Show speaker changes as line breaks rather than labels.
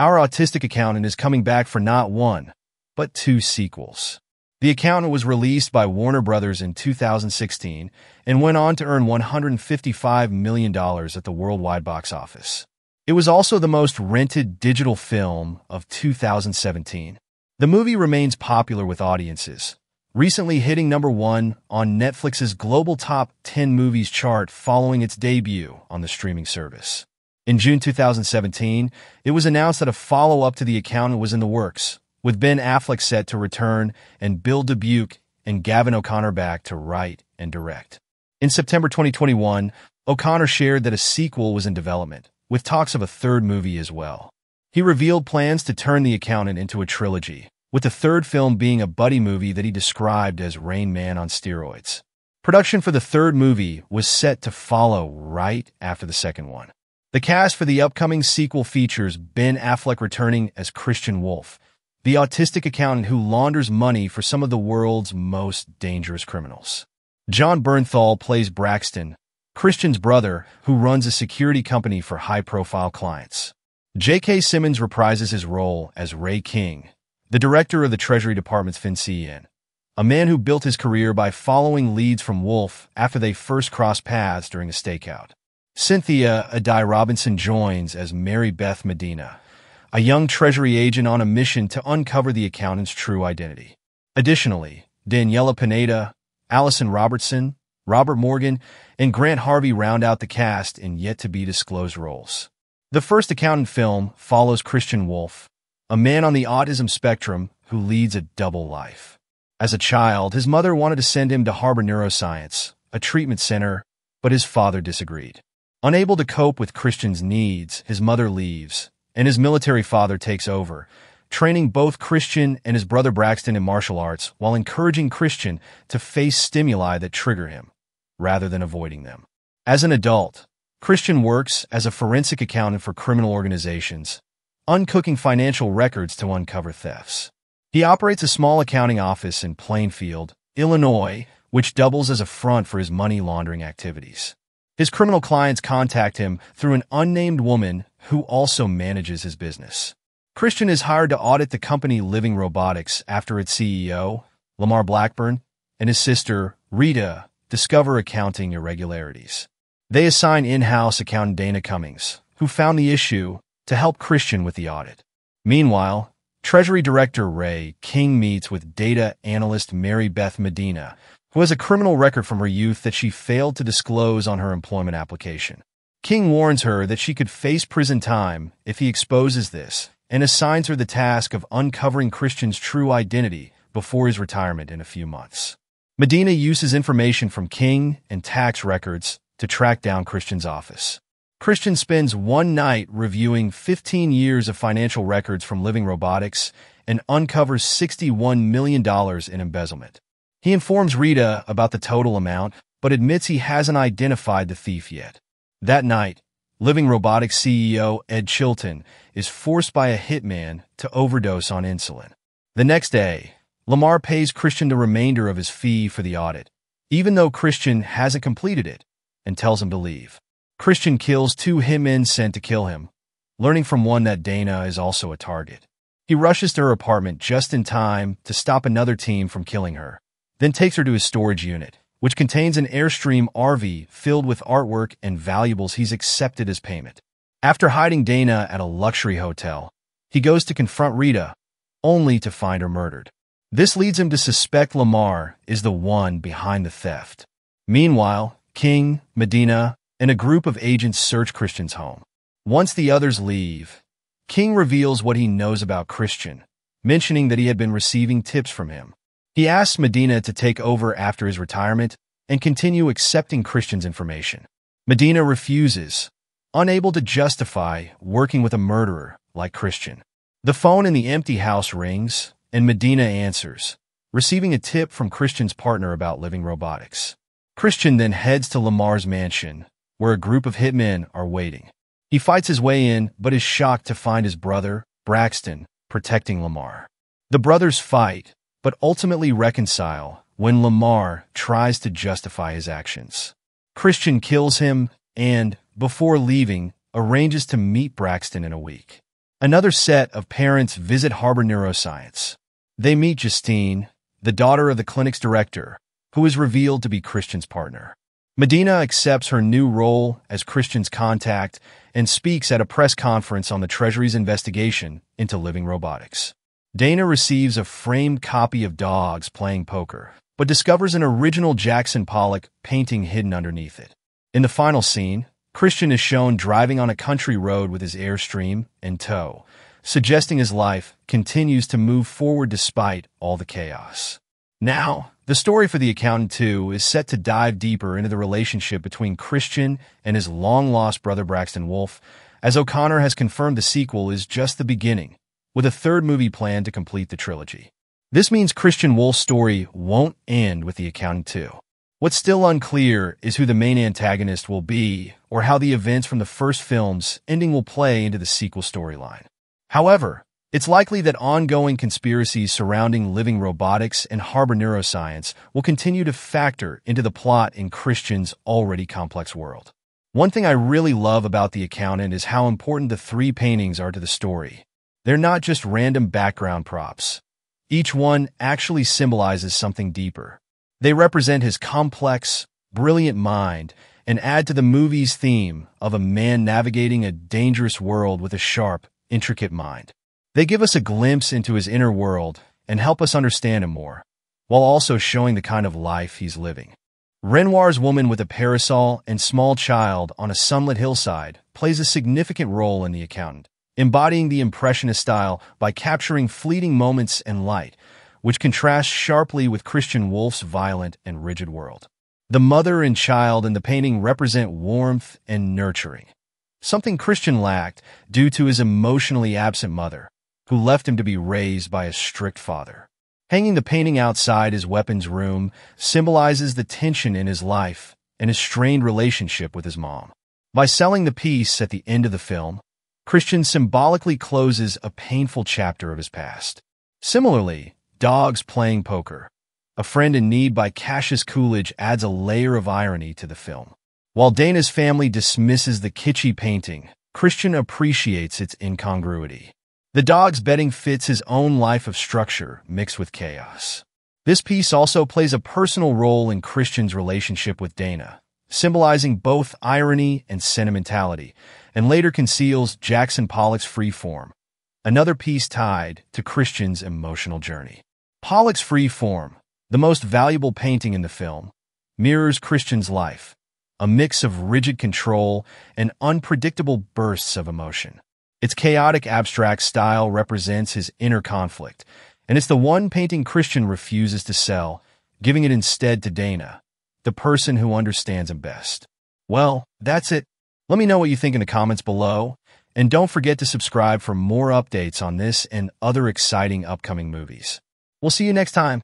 Our autistic accountant is coming back for not one, but two sequels. The Accountant was released by Warner Brothers in 2016 and went on to earn $155 million at the worldwide box office. It was also the most rented digital film of 2017. The movie remains popular with audiences, recently hitting #1 on Netflix's global top 10 movies chart following its debut on the streaming service. In June 2017, it was announced that a follow-up to The Accountant was in the works, with Ben Affleck set to return and Bill Dubuque and Gavin O'Connor back to write and direct. In September 2021, O'Connor shared that a sequel was in development, with talks of a third movie as well. He revealed plans to turn The Accountant into a trilogy, with the third film being a buddy movie that he described as Rain Man on steroids. Production for the third movie was set to follow right after the second one. The cast for the upcoming sequel features Ben Affleck returning as Christian Wolf, the autistic accountant who launders money for some of the world's most dangerous criminals. John Bernthal plays Braxton, Christian's brother, who runs a security company for high-profile clients. J.K. Simmons reprises his role as Ray King, the director of the Treasury Department's FinCEN, a man who built his career by following leads from Wolf after they first crossed paths during a stakeout. Cynthia Adai Robinson joins as Mary Beth Medina, a young Treasury agent on a mission to uncover the accountant's true identity. Additionally, Daniela Pineda, Allison Robertson, Robert Morgan, and Grant Harvey round out the cast in yet-to-be-disclosed roles. The first accountant film follows Christian Wolf, a man on the autism spectrum who leads a double life. As a child, his mother wanted to send him to Harbor Neuroscience, a treatment center, but his father disagreed. Unable to cope with Christian's needs, his mother leaves, and his military father takes over, training both Christian and his brother Braxton in martial arts while encouraging Christian to face stimuli that trigger him, rather than avoiding them. As an adult, Christian works as a forensic accountant for criminal organizations, uncooking financial records to uncover thefts. He operates a small accounting office in Plainfield, Illinois, which doubles as a front for his money laundering activities. His criminal clients contact him through an unnamed woman who also manages his business. Christian is hired to audit the company Living Robotics after its CEO, Lamar Blackburn, and his sister, Rita, discover accounting irregularities. They assign in-house accountant Dana Cummings, who found the issue, to help Christian with the audit. Meanwhile, Treasury Director Ray King meets with data analyst Mary Beth Medina, who has a criminal record from her youth that she failed to disclose on her employment application. King warns her that she could face prison time if he exposes this, and assigns her the task of uncovering Christian's true identity before his retirement in a few months. Medina uses information from King and tax records to track down Christian's office. Christian spends one night reviewing 15 years of financial records from Living Robotics and uncovers $61 million in embezzlement. He informs Rita about the total amount, but admits he hasn't identified the thief yet. That night, Living Robotics CEO Ed Chilton is forced by a hitman to overdose on insulin. The next day, Lamar pays Christian the remainder of his fee for the audit, even though Christian hasn't completed it, and tells him to leave. Christian kills two hitmen sent to kill him, learning from one that Dana is also a target. He rushes to her apartment just in time to stop another team from killing her, then takes her to his storage unit, which contains an Airstream RV filled with artwork and valuables he's accepted as payment. After hiding Dana at a luxury hotel, he goes to confront Rita, only to find her murdered. This leads him to suspect Lamar is the one behind the theft. Meanwhile, King, Medina, and a group of agents search Christian's home. Once the others leave, King reveals what he knows about Christian, mentioning that he had been receiving tips from him. He asks Medina to take over after his retirement and continue accepting Christian's information. Medina refuses, unable to justify working with a murderer like Christian. The phone in the empty house rings, and Medina answers, receiving a tip from Christian's partner about Living Robotics. Christian then heads to Lamar's mansion, where a group of hitmen are waiting. He fights his way in, but is shocked to find his brother, Braxton, protecting Lamar. The brothers fight, but ultimately reconcile when Lamar tries to justify his actions. Christian kills him and, before leaving, arranges to meet Braxton in a week. Another set of parents visit Harbor Neuroscience. They meet Justine, the daughter of the clinic's director, who is revealed to be Christian's partner. Medina accepts her new role as Christian's contact and speaks at a press conference on the Treasury's investigation into living robotics. Dana receives a framed copy of Dogs Playing Poker, but discovers an original Jackson Pollock painting hidden underneath it. In the final scene, Christian is shown driving on a country road with his Airstream in tow, suggesting his life continues to move forward despite all the chaos. Now, the story for The Accountant 2 is set to dive deeper into the relationship between Christian and his long-lost brother Braxton Wolfe, as O'Connor has confirmed the sequel is just the beginning, with a third movie planned to complete the trilogy. This means Christian Wolfe's story won't end with The Accountant 2. What's still unclear is who the main antagonist will be, or how the events from the first film's ending will play into the sequel storyline. However, it's likely that ongoing conspiracies surrounding living robotics and Harbor Neuroscience will continue to factor into the plot in Christian's already complex world. One thing I really love about The Accountant is how important the three paintings are to the story. They're not just random background props. Each one actually symbolizes something deeper. They represent his complex, brilliant mind and add to the movie's theme of a man navigating a dangerous world with a sharp, intricate mind. They give us a glimpse into his inner world and help us understand him more, while also showing the kind of life he's living. Renoir's woman with a parasol and small child on a sunlit hillside plays a significant role in The Accountant, embodying the Impressionist style by capturing fleeting moments and light, which contrasts sharply with Christian Wolfe's violent and rigid world. The mother and child in the painting represent warmth and nurturing, something Christian lacked due to his emotionally absent mother, who left him to be raised by a strict father. Hanging the painting outside his weapons room symbolizes the tension in his life and his strained relationship with his mom. By selling the piece at the end of the film, Christian symbolically closes a painful chapter of his past. Similarly, Dogs Playing Poker, A Friend in Need by Cassius Coolidge adds a layer of irony to the film. While Dana's family dismisses the kitschy painting, Christian appreciates its incongruity. The dog's betting fits his own life of structure mixed with chaos. This piece also plays a personal role in Christian's relationship with Dana, symbolizing both irony and sentimentality, and later conceals Jackson Pollock's freeform, another piece tied to Christian's emotional journey. Pollock's freeform, the most valuable painting in the film, mirrors Christian's life, a mix of rigid control and unpredictable bursts of emotion. Its chaotic abstract style represents his inner conflict, and it's the one painting Christian refuses to sell, giving it instead to Dana, the person who understands him best. Well, that's it. Let me know what you think in the comments below, and don't forget to subscribe for more updates on this and other exciting upcoming movies. We'll see you next time.